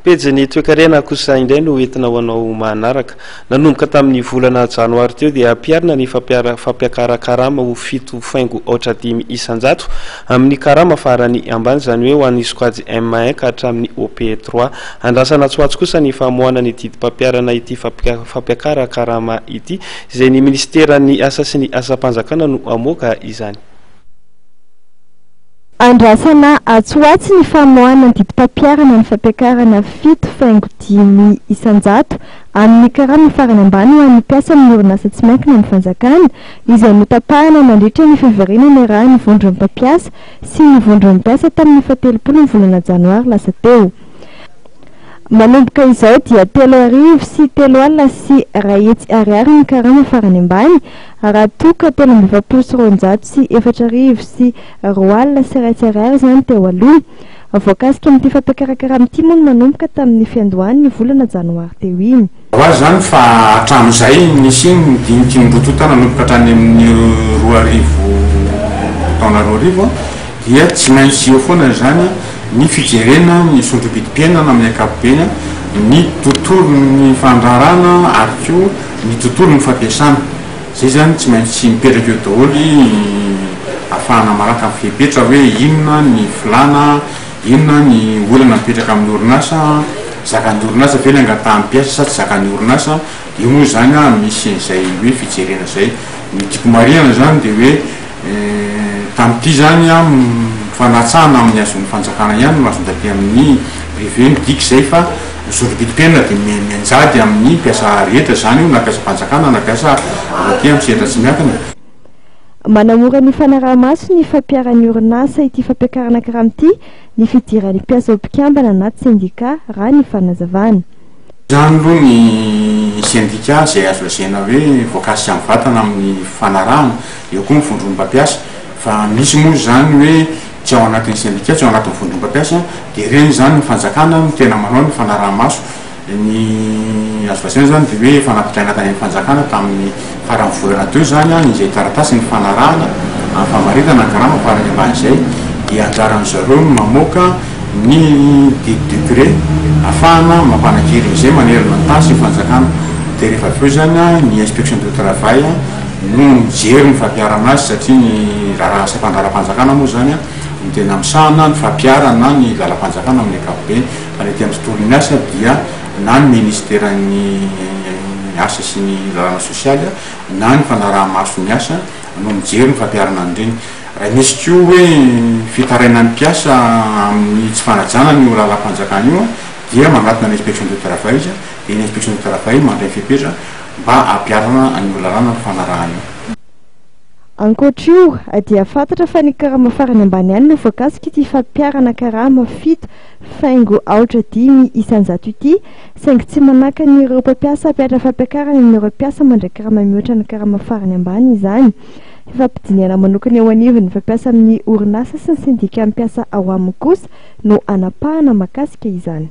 pejy toekarena kosa indray no entina ho anao manaraka nanomboka tamin'ny volana janoary teo dia ampiarina ny fampiakara karama ho 7.5 isanjato amin'ny karama farany ambany zany hoe ho an'ny squad M1 ka hatramin'ny OP3 andrasana tsoatsy kosa ny famoahana ny didy mpampiarana ity fampiakara karama ity izay ny ministeran'ny asa sy ny asa-panjakana no amoaka izany. Andrasana atsoatsy ny famoahana ny didy mpampiarana ny fampiakarana 7.5 isanjato amin'ny karama farany ambany ho an'ny mpiasa amin'ny orinasa tsy miankina ny fanjakana izay notapahana nandritra ny fiverenana raha ny vondron'ny mpampiasa sy ny vondron'ny mpiasa tamin'ny 17 volana janoary lasa teo. Manomboka izao dia 3 sy 3 alina sy ray hetsy ariary ny karama farany ambany raha toka 3 sy 400 sy 4 sy 2 alina sy ray hetsy ariary zany teo aloha. Voakasika amin'ity fampiakarakara ity moa no manomboka tamin'ny fiandohan'ny volana janoary teo iny. Hoazy zany fa hatramin'izay nisy ny dimy-timim-botota nanomboka hatrany amin'ny 2 taona 2 dia tsy maintsy eo foana zany ny fijerena ny sondrom-pidim-piainana amin'ny ankapobeny ny tontolon'ny fandrarana ary koa ny tontolon'ny fampiasana zay zany tsy maintsy mipetraka eo daholo ahafahana maraka amin'ny fipetra hoe inona ny filana inona ny olana mipetraka amin'ny orinasa zakan'ny orinasa ve angatahan'ny mpiasa sa tsy zakan'ny orinasa io moa zany misy izay hoe fijerena zay ny tiako marihana zany dia hoe tamin'ity zany fanatsahana amin'ny azon'ny fanjakana ihany no azon-daty amin'ny privé midika izay fa sondrom-pidim-piainana dia mianjady amin'ny mpiasa rehetra zany io na mpiasa fanjakana na mpiasa aty amin'ny sehatra tsy miankina. Manamora ny fanaraha-maso ny fampiaran'ny orinasa ity fampiakarana karama ity ny fidiran'ny mpiasa ho mpikambana anaty sendika raha ny fanazavana. Zany aloha ny sendika izay azo lazaina hoe voakasika amin'ny vatana amin'ny fanarahana eo koa ny vondron'ny mpampiasa fa misy moa zany hoe tsy ao anatin'ny sendika tsy ao anatin'ny vondron'ny mpampiasa dia ireny zany ny fanjakana no tena manao ny fanaraha-maso ny azo lazaina zany dia hoe fanapitraina tany amin'ny fanjakana tamin'ny farany volana teo zany izay taratasy ny fanarahana amin'ny famaritana ny karama farany ambany izay dia anjaran'ny zareo no mamoaka ny degré ahafahana mampanakiry izay manerana ny tasy ny fanjakana dia rehefa avy eo zany ny inspection de travail no mijery ny fampiarana azy satria ny raha asa-pandraram-panjakana moa zany ny tena misahana ny fampiarana ny lalam-panjakana amin'ny ankapobeny fa ny aty amin'ny tontolon'ny asa dia na ny ministeran'ny asa sy ny lalàna sosialy na ny fanaraha-maso ny asa no mijery ny fampiarana an'ireny. Raha misy koa hoe fitarainan'ny mpiasa amin'ny tsy fanajana ny lalam-panjakana io dia manatona ny inspection de travail izy dia ny inspection de travail mandray fipetra mba ampiarana ny lalàna ny fanarahana io. Ankoatra io dia fantatra fa ny karama farany ambany ihany no voakasika ity fampiarana karama 7.5 isanjato ity saingy tsy manaka ny ireo mpampiasa ampiatra fampiakarana ny ireo mpiasa mandray karama mihoatra ny karama farany ambany izany. Fampidiniana manokana eo anivon'ny fampiasa amin'ny orinasa sy ny sendika mpiasa ao aminy kosa no anapahana makasika izany.